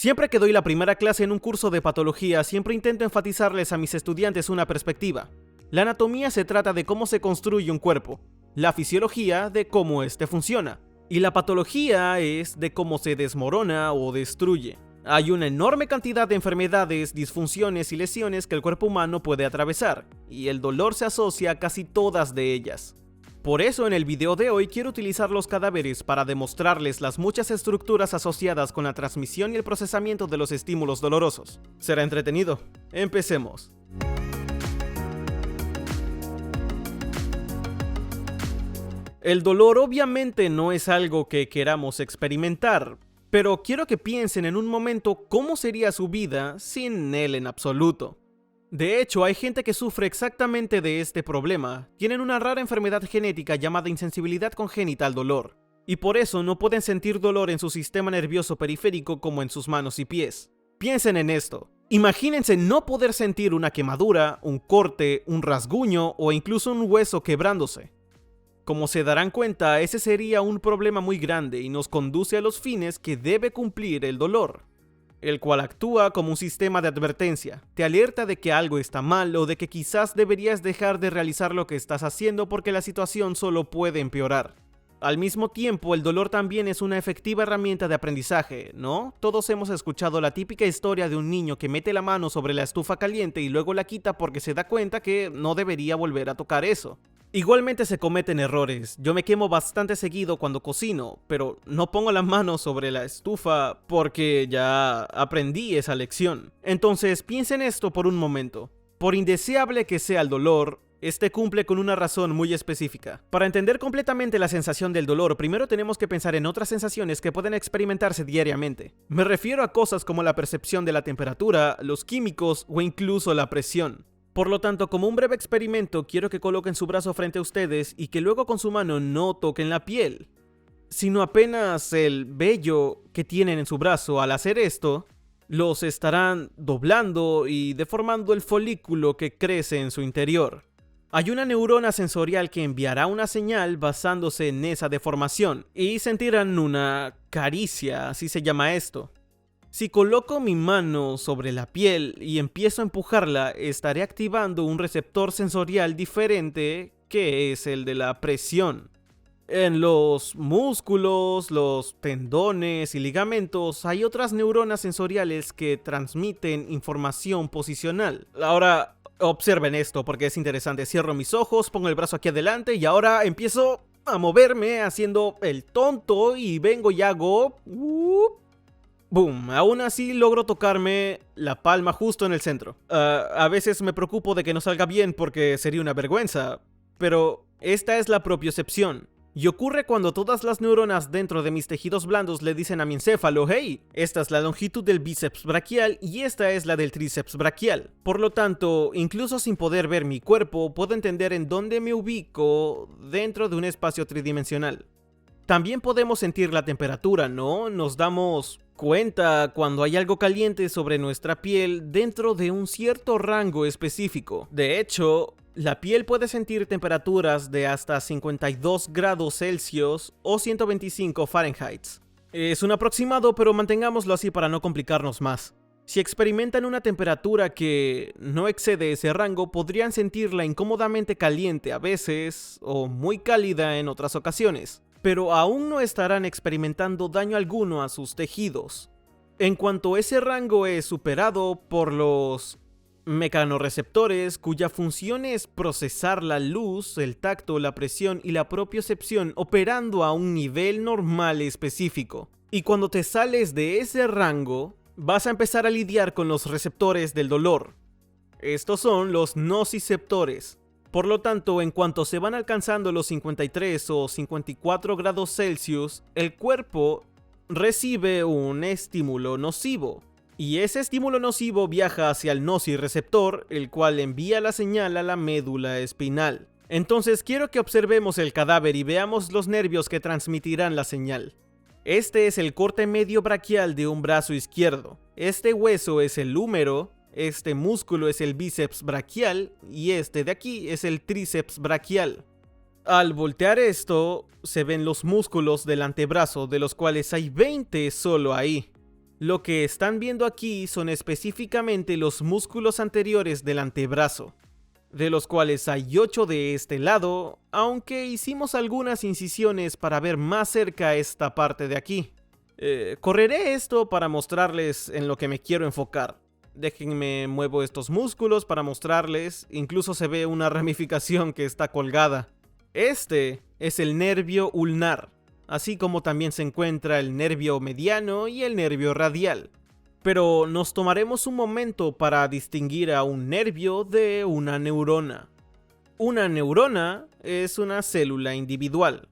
Siempre que doy la primera clase en un curso de patología, siempre intento enfatizarles a mis estudiantes una perspectiva. La anatomía se trata de cómo se construye un cuerpo, la fisiología de cómo éste funciona, y la patología es de cómo se desmorona o destruye. Hay una enorme cantidad de enfermedades, disfunciones y lesiones que el cuerpo humano puede atravesar, y el dolor se asocia a casi todas de ellas. Por eso en el video de hoy quiero utilizar los cadáveres para demostrarles las muchas estructuras asociadas con la transmisión y el procesamiento de los estímulos dolorosos. ¿Será entretenido? Empecemos. El dolor obviamente no es algo que queramos experimentar, pero quiero que piensen en un momento cómo sería su vida sin él en absoluto. De hecho, hay gente que sufre exactamente de este problema. Tienen una rara enfermedad genética llamada insensibilidad congénita al dolor, y por eso no pueden sentir dolor en su sistema nervioso periférico como en sus manos y pies. Piensen en esto. Imagínense no poder sentir una quemadura, un corte, un rasguño o incluso un hueso quebrándose. Como se darán cuenta, ese sería un problema muy grande y nos conduce a los fines que debe cumplir el dolor, el cual actúa como un sistema de advertencia. Te alerta de que algo está mal o de que quizás deberías dejar de realizar lo que estás haciendo porque la situación solo puede empeorar. Al mismo tiempo, el dolor también es una efectiva herramienta de aprendizaje, ¿no? Todos hemos escuchado la típica historia de un niño que mete la mano sobre la estufa caliente y luego la quita porque se da cuenta que no debería volver a tocar eso. Igualmente se cometen errores. Yo me quemo bastante seguido cuando cocino, pero no pongo la mano sobre la estufa porque ya aprendí esa lección. Entonces piensen esto por un momento. Por indeseable que sea el dolor, este cumple con una razón muy específica. Para entender completamente la sensación del dolor, primero tenemos que pensar en otras sensaciones que pueden experimentarse diariamente. Me refiero a cosas como la percepción de la temperatura, los químicos o incluso la presión. Por lo tanto, como un breve experimento, quiero que coloquen su brazo frente a ustedes y que luego con su mano no toquen la piel, sino apenas el vello que tienen en su brazo. Al hacer esto, los estarán doblando y deformando el folículo que crece en su interior. Hay una neurona sensorial que enviará una señal basándose en esa deformación y sentirán una caricia, así se llama esto. Si coloco mi mano sobre la piel y empiezo a empujarla, estaré activando un receptor sensorial diferente que es el de la presión. En los músculos, los tendones y ligamentos hay otras neuronas sensoriales que transmiten información posicional. Ahora observen esto porque es interesante. Cierro mis ojos, pongo el brazo aquí adelante y ahora empiezo a moverme haciendo el tonto y vengo y hago... ¡Boom! Aún así logro tocarme la palma justo en el centro. A veces me preocupo de que no salga bien porque sería una vergüenza, pero esta es la propiocepción. Y ocurre cuando todas las neuronas dentro de mis tejidos blandos le dicen a mi encéfalo: hey, esta es la longitud del bíceps braquial y esta es la del tríceps braquial. Por lo tanto, incluso sin poder ver mi cuerpo, puedo entender en dónde me ubico dentro de un espacio tridimensional. También podemos sentir la temperatura, ¿no? Nos damos cuenta cuando hay algo caliente sobre nuestra piel dentro de un cierto rango específico. De hecho, la piel puede sentir temperaturas de hasta 52 grados Celsius o 125 Fahrenheit. Es un aproximado, pero mantengámoslo así para no complicarnos más. Si experimentan una temperatura que no excede ese rango, podrían sentirla incómodamente caliente a veces o muy cálida en otras ocasiones, pero aún no estarán experimentando daño alguno a sus tejidos. En cuanto ese rango es superado por los mecanorreceptores, cuya función es procesar la luz, el tacto, la presión y la propiocepción operando a un nivel normal específico. Y cuando te sales de ese rango, vas a empezar a lidiar con los receptores del dolor. Estos son los nociceptores. Por lo tanto, en cuanto se van alcanzando los 53 o 54 grados Celsius, el cuerpo recibe un estímulo nocivo. Y ese estímulo nocivo viaja hacia el nocireceptor, el cual envía la señal a la médula espinal. Entonces quiero que observemos el cadáver y veamos los nervios que transmitirán la señal. Este es el corte medio braquial de un brazo izquierdo. Este hueso es el húmero. Este músculo es el bíceps braquial y este de aquí es el tríceps braquial. Al voltear esto, se ven los músculos del antebrazo, de los cuales hay 20 solo ahí. Lo que están viendo aquí son específicamente los músculos anteriores del antebrazo, de los cuales hay 8 de este lado, aunque hicimos algunas incisiones para ver más cerca esta parte de aquí. Correré esto para mostrarles en lo que me quiero enfocar. Déjenme muevo estos músculos para mostrarles, incluso se ve una ramificación que está colgada. Este es el nervio ulnar, así como también se encuentra el nervio mediano y el nervio radial. Pero nos tomaremos un momento para distinguir a un nervio de una neurona. Una neurona es una célula individual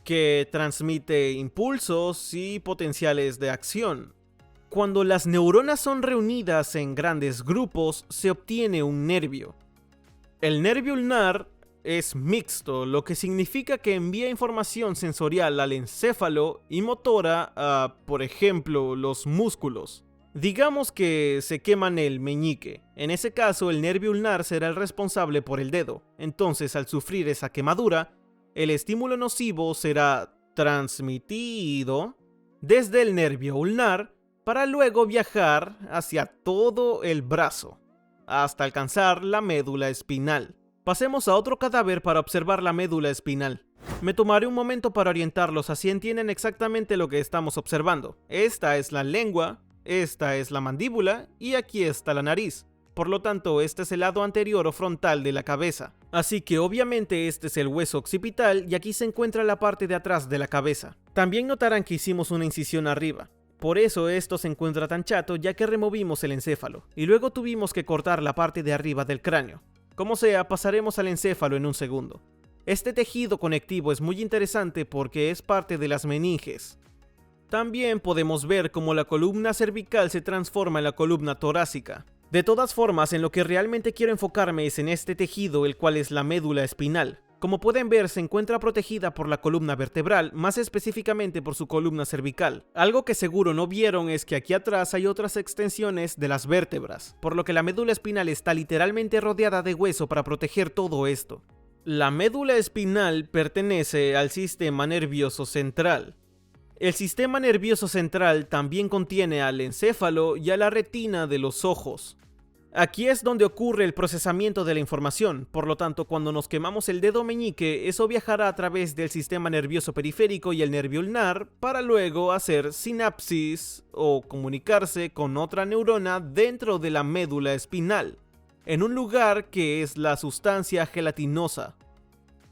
que transmite impulsos y potenciales de acción. Cuando las neuronas son reunidas en grandes grupos, se obtiene un nervio. El nervio ulnar es mixto, lo que significa que envía información sensorial al encéfalo y motora a, por ejemplo, los músculos. Digamos que se queman el meñique. En ese caso, el nervio ulnar será el responsable por el dedo. Entonces, al sufrir esa quemadura, el estímulo nocivo será transmitido desde el nervio ulnar para luego viajar hacia todo el brazo, hasta alcanzar la médula espinal. Pasemos a otro cadáver para observar la médula espinal. Me tomaré un momento para orientarlos, así entienden exactamente lo que estamos observando. Esta es la lengua, esta es la mandíbula y aquí está la nariz. Por lo tanto, este es el lado anterior o frontal de la cabeza. Así que obviamente este es el hueso occipital y aquí se encuentra la parte de atrás de la cabeza. También notarán que hicimos una incisión arriba. Por eso esto se encuentra tan chato, ya que removimos el encéfalo y luego tuvimos que cortar la parte de arriba del cráneo. Como sea, pasaremos al encéfalo en un segundo. Este tejido conectivo es muy interesante porque es parte de las meninges. También podemos ver cómo la columna cervical se transforma en la columna torácica. De todas formas, en lo que realmente quiero enfocarme es en este tejido, el cual es la médula espinal. Como pueden ver, se encuentra protegida por la columna vertebral, más específicamente por su columna cervical. Algo que seguro no vieron es que aquí atrás hay otras extensiones de las vértebras, por lo que la médula espinal está literalmente rodeada de hueso para proteger todo esto. La médula espinal pertenece al sistema nervioso central. El sistema nervioso central también contiene al encéfalo y a la retina de los ojos. Aquí es donde ocurre el procesamiento de la información, por lo tanto cuando nos quemamos el dedo meñique, eso viajará a través del sistema nervioso periférico y el nervio ulnar para luego hacer sinapsis o comunicarse con otra neurona dentro de la médula espinal, en un lugar que es la sustancia gelatinosa.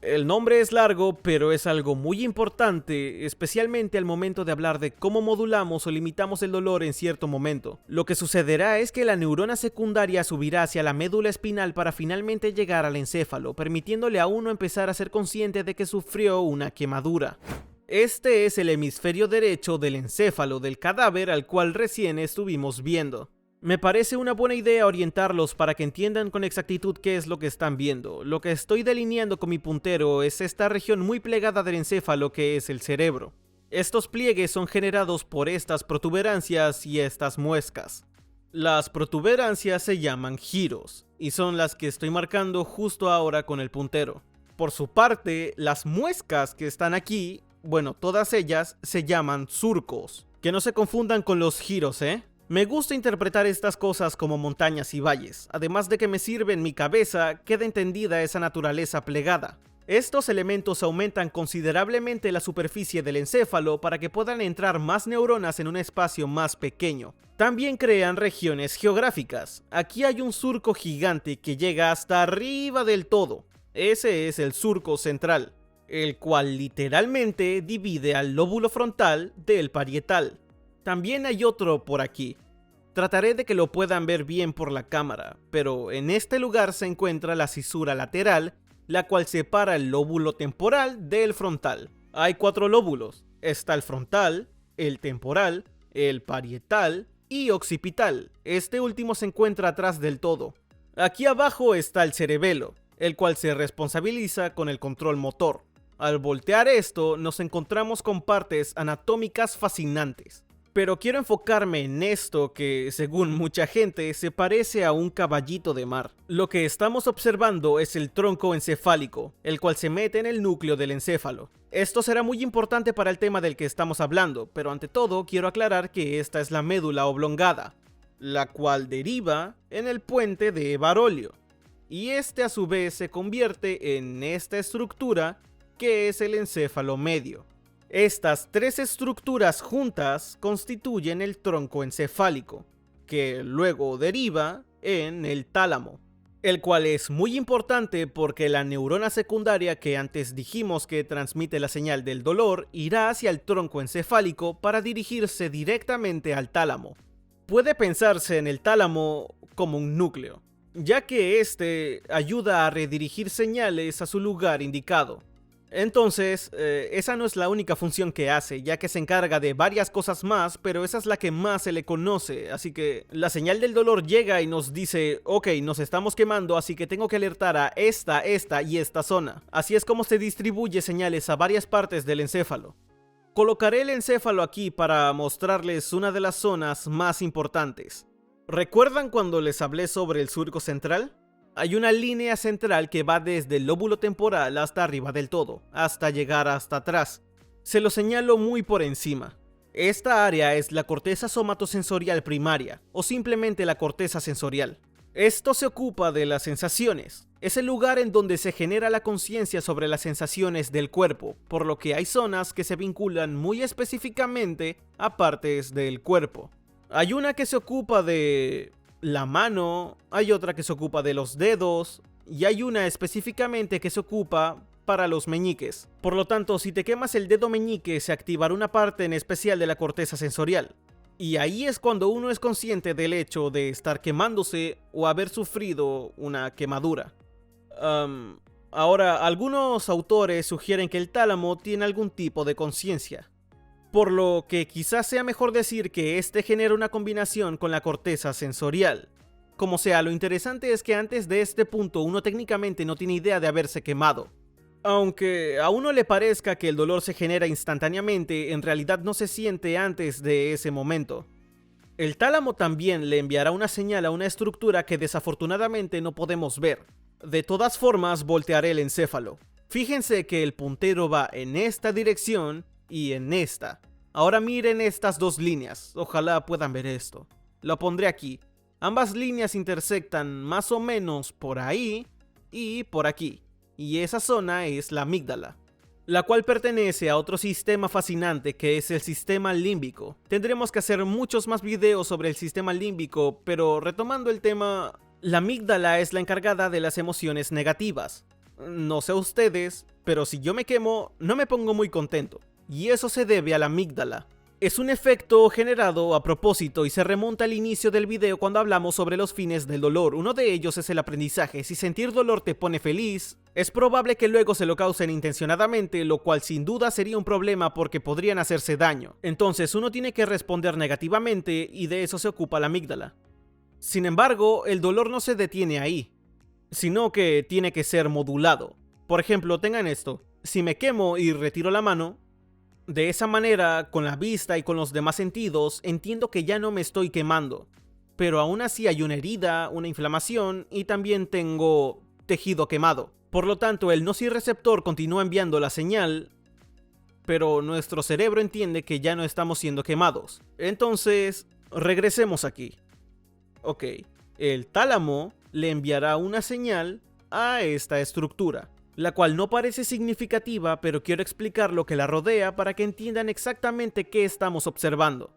El nombre es largo, pero es algo muy importante, especialmente al momento de hablar de cómo modulamos o limitamos el dolor en cierto momento. Lo que sucederá es que la neurona secundaria subirá hacia la médula espinal para finalmente llegar al encéfalo, permitiéndole a uno empezar a ser consciente de que sufrió una quemadura. Este es el hemisferio derecho del encéfalo del cadáver al cual recién estuvimos viendo. Me parece una buena idea orientarlos para que entiendan con exactitud qué es lo que están viendo. Lo que estoy delineando con mi puntero es esta región muy plegada del encéfalo que es el cerebro. Estos pliegues son generados por estas protuberancias y estas muescas. Las protuberancias se llaman giros y son las que estoy marcando justo ahora con el puntero. Por su parte, las muescas que están aquí, bueno, todas ellas se llaman surcos. Que no se confundan con los giros, Me gusta interpretar estas cosas como montañas y valles, además de que me sirve en mi cabeza queda entendida esa naturaleza plegada. Estos elementos aumentan considerablemente la superficie del encéfalo para que puedan entrar más neuronas en un espacio más pequeño. También crean regiones geográficas. Aquí hay un surco gigante que llega hasta arriba del todo. Ese es el surco central, el cual literalmente divide al lóbulo frontal del parietal. También hay otro por aquí. Trataré de que lo puedan ver bien por la cámara, pero en este lugar se encuentra la cisura lateral, la cual separa el lóbulo temporal del frontal. Hay 4 lóbulos. Está el frontal, el temporal, el parietal y occipital. Este último se encuentra atrás del todo. Aquí abajo está el cerebelo, el cual se responsabiliza con el control motor. Al voltear esto, nos encontramos con partes anatómicas fascinantes. Pero quiero enfocarme en esto que, según mucha gente, se parece a un caballito de mar. Lo que estamos observando es el tronco encefálico, el cual se mete en el núcleo del encéfalo. Esto será muy importante para el tema del que estamos hablando, pero ante todo quiero aclarar que esta es la médula oblongada, la cual deriva en el puente de Barolio, y este a su vez se convierte en esta estructura que es el encéfalo medio. Estas tres estructuras juntas constituyen el tronco encefálico, que luego deriva en el tálamo, el cual es muy importante porque la neurona secundaria que antes dijimos que transmite la señal del dolor irá hacia el tronco encefálico para dirigirse directamente al tálamo. Puede pensarse en el tálamo como un núcleo, ya que este ayuda a redirigir señales a su lugar indicado. Entonces, esa no es la única función que hace, ya que se encarga de varias cosas más, pero esa es la que más se le conoce, así que la señal del dolor llega y nos dice, ok, nos estamos quemando, así que tengo que alertar a esta y esta zona. Así es como se distribuye señales a varias partes del encéfalo. Colocaré el encéfalo aquí para mostrarles una de las zonas más importantes. ¿Recuerdan cuando les hablé sobre el surco central? Hay una línea central que va desde el lóbulo temporal hasta arriba del todo, hasta llegar hasta atrás. Se lo señalo muy por encima. Esta área es la corteza somatosensorial primaria, o simplemente la corteza sensorial. Esto se ocupa de las sensaciones. Es el lugar en donde se genera la conciencia sobre las sensaciones del cuerpo, por lo que hay zonas que se vinculan muy específicamente a partes del cuerpo. Hay una que se ocupa de la mano, hay otra que se ocupa de los dedos y hay una específicamente que se ocupa para los meñiques. Por lo tanto, si te quemas el dedo meñique, se activará una parte en especial de la corteza sensorial. Y ahí es cuando uno es consciente del hecho de estar quemándose o haber sufrido una quemadura. Ahora, algunos autores sugieren que el tálamo tiene algún tipo de conciencia, por lo que quizás sea mejor decir que este genera una combinación con la corteza sensorial. Como sea, lo interesante es que antes de este punto uno técnicamente no tiene idea de haberse quemado. Aunque a uno le parezca que el dolor se genera instantáneamente, en realidad no se siente antes de ese momento. El tálamo también le enviará una señal a una estructura que desafortunadamente no podemos ver. De todas formas, voltearé el encéfalo. Fíjense que el puntero va en esta dirección y en esta. Ahora miren estas dos líneas, ojalá puedan ver esto. Lo pondré aquí. Ambas líneas intersectan más o menos por ahí y por aquí. Y esa zona es la amígdala, la cual pertenece a otro sistema fascinante que es el sistema límbico. Tendremos que hacer muchos más videos sobre el sistema límbico, pero retomando el tema, la amígdala es la encargada de las emociones negativas. No sé ustedes, pero si yo me quemo, no me pongo muy contento. Y eso se debe a la amígdala. Es un efecto generado a propósito y se remonta al inicio del video cuando hablamos sobre los fines del dolor. Uno de ellos es el aprendizaje. Si sentir dolor te pone feliz, es probable que luego se lo causen intencionadamente, lo cual sin duda sería un problema porque podrían hacerse daño. Entonces uno tiene que responder negativamente y de eso se ocupa la amígdala. Sin embargo, el dolor no se detiene ahí, sino que tiene que ser modulado. Por ejemplo, tengan esto. Si me quemo y retiro la mano, de esa manera, con la vista y con los demás sentidos, entiendo que ya no me estoy quemando. Pero aún así hay una herida, una inflamación y también tengo tejido quemado. Por lo tanto, el nociceptor continúa enviando la señal, pero nuestro cerebro entiende que ya no estamos siendo quemados. Entonces, regresemos aquí. Ok, el tálamo le enviará una señal a esta estructura, la cual no parece significativa, pero quiero explicar lo que la rodea para que entiendan exactamente qué estamos observando.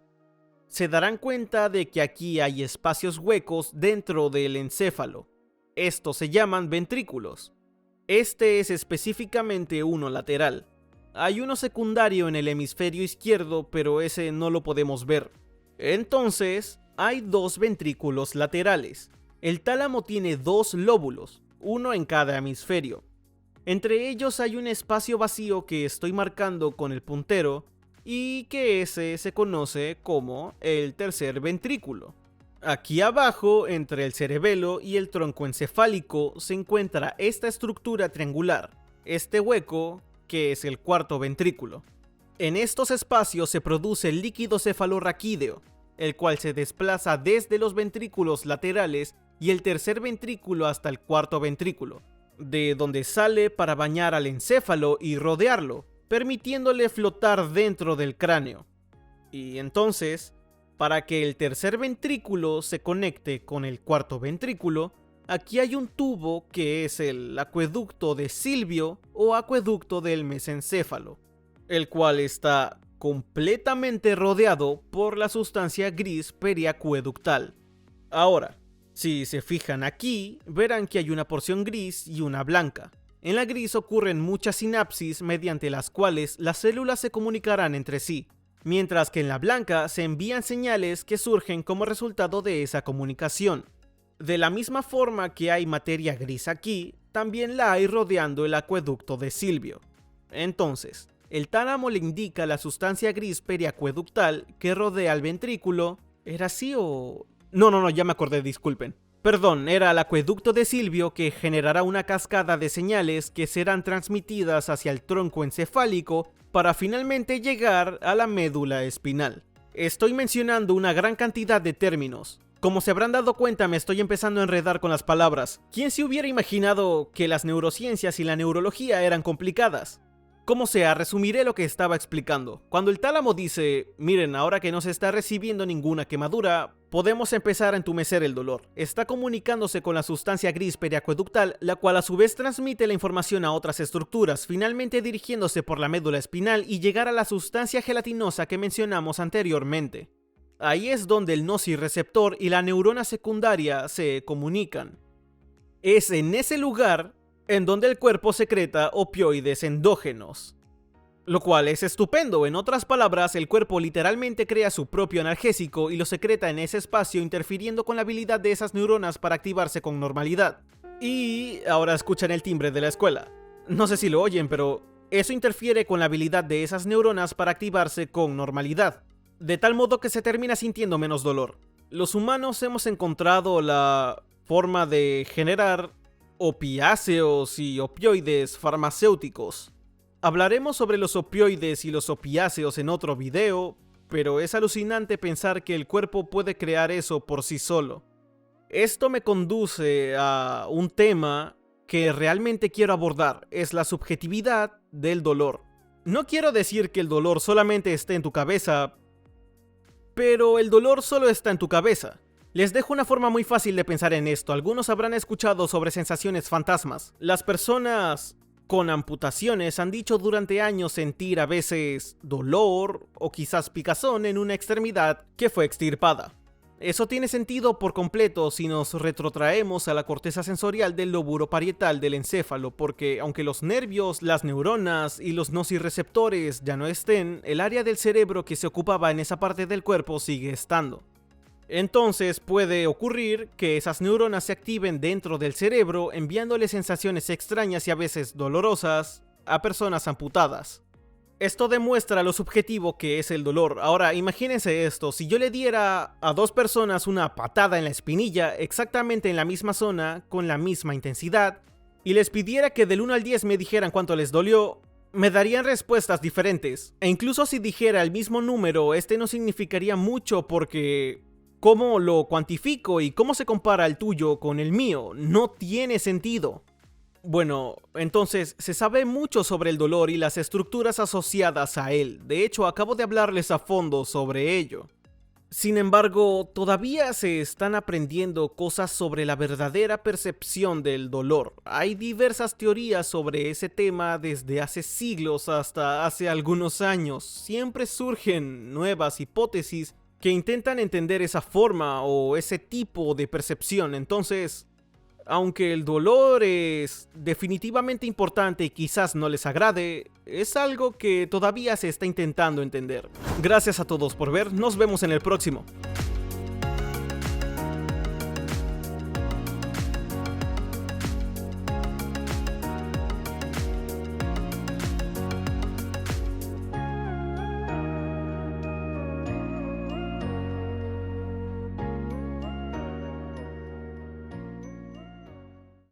Se darán cuenta de que aquí hay espacios huecos dentro del encéfalo. Estos se llaman ventrículos. Este es específicamente uno lateral. Hay uno secundario en el hemisferio izquierdo, pero ese no lo podemos ver. Entonces, hay dos ventrículos laterales. El tálamo tiene dos lóbulos, uno en cada hemisferio. Entre ellos hay un espacio vacío que estoy marcando con el puntero y que ese se conoce como el tercer ventrículo. Aquí abajo, entre el cerebelo y el tronco encefálico, se encuentra esta estructura triangular, este hueco que es el cuarto ventrículo. En estos espacios se produce el líquido cefalorraquídeo, el cual se desplaza desde los ventrículos laterales y el tercer ventrículo hasta el cuarto ventrículo, de donde sale para bañar al encéfalo y rodearlo. permitiéndole flotar dentro del cráneo. Y entonces, para que el tercer ventrículo se conecte con el cuarto ventrículo, aquí hay un tubo que es el acueducto de Silvio o acueducto del mesencéfalo, el cual está completamente rodeado por la sustancia gris periacueductal. Ahora, si se fijan aquí, verán que hay una porción gris y una blanca. En la gris ocurren muchas sinapsis mediante las cuales las células se comunicarán entre sí, mientras que en la blanca se envían señales que surgen como resultado de esa comunicación. De la misma forma que hay materia gris aquí, también la hay rodeando el acueducto de Silvio. Entonces, el tálamo le indica la sustancia gris periacueductal que rodea el ventrículo. ¿Era así o...? No, ya me acordé, disculpen. Perdón, era el acueducto de Silvio que generará una cascada de señales que serán transmitidas hacia el tronco encefálico para finalmente llegar a la médula espinal. Estoy mencionando una gran cantidad de términos. Como se habrán dado cuenta, me estoy empezando a enredar con las palabras. ¿Quién se hubiera imaginado que las neurociencias y la neurología eran complicadas? Como sea, resumiré lo que estaba explicando. Cuando el tálamo dice, miren, ahora que no se está recibiendo ninguna quemadura, podemos empezar a entumecer el dolor. Está comunicándose con la sustancia gris periacueductal, la cual a su vez transmite la información a otras estructuras, finalmente dirigiéndose por la médula espinal y llegar a la sustancia gelatinosa que mencionamos anteriormente. Ahí es donde el nociceptor y la neurona secundaria se comunican. Es en ese lugar en donde el cuerpo secreta opioides endógenos, lo cual es estupendo. En otras palabras, el cuerpo literalmente crea su propio analgésico y lo secreta en ese espacio, interfiriendo con la habilidad de esas neuronas para activarse con normalidad. Y ahora escuchan el timbre de la escuela. No sé si lo oyen, pero eso interfiere con la habilidad de esas neuronas para activarse con normalidad, de tal modo que se termina sintiendo menos dolor. Los humanos hemos encontrado la forma de generar opiáceos y opioides farmacéuticos. Hablaremos sobre los opioides y los opiáceos en otro video, pero es alucinante pensar que el cuerpo puede crear eso por sí solo. Esto me conduce a un tema que realmente quiero abordar, es la subjetividad del dolor. No quiero decir que el dolor solamente esté en tu cabeza, pero el dolor solo está en tu cabeza. Les dejo una forma muy fácil de pensar en esto. Algunos habrán escuchado sobre sensaciones fantasmas. Las personas con amputaciones han dicho durante años sentir a veces dolor o quizás picazón en una extremidad que fue extirpada. Eso tiene sentido por completo si nos retrotraemos a la corteza sensorial del lóbulo parietal del encéfalo, porque aunque los nervios, las neuronas y los nociceptores ya no estén, el área del cerebro que se ocupaba en esa parte del cuerpo sigue estando. Entonces puede ocurrir que esas neuronas se activen dentro del cerebro, enviándole sensaciones extrañas y a veces dolorosas a personas amputadas. Esto demuestra lo subjetivo que es el dolor. Ahora, imagínense esto, si yo le diera a dos personas una patada en la espinilla, exactamente en la misma zona, con la misma intensidad, y les pidiera que del 1 al 10 me dijeran cuánto les dolió, me darían respuestas diferentes. E incluso si dijera el mismo número, este no significaría mucho porque ¿cómo lo cuantifico y cómo se compara el tuyo con el mío? No tiene sentido. Bueno, entonces se sabe mucho sobre el dolor y las estructuras asociadas a él. De hecho, acabo de hablarles a fondo sobre ello. Sin embargo, todavía se están aprendiendo cosas sobre la verdadera percepción del dolor. Hay diversas teorías sobre ese tema desde hace siglos hasta hace algunos años. Siempre surgen nuevas hipótesis que intentan entender esa forma o ese tipo de percepción. Entonces, aunque el dolor es definitivamente importante y quizás no les agrade, es algo que todavía se está intentando entender. Gracias a todos por ver, nos vemos en el próximo.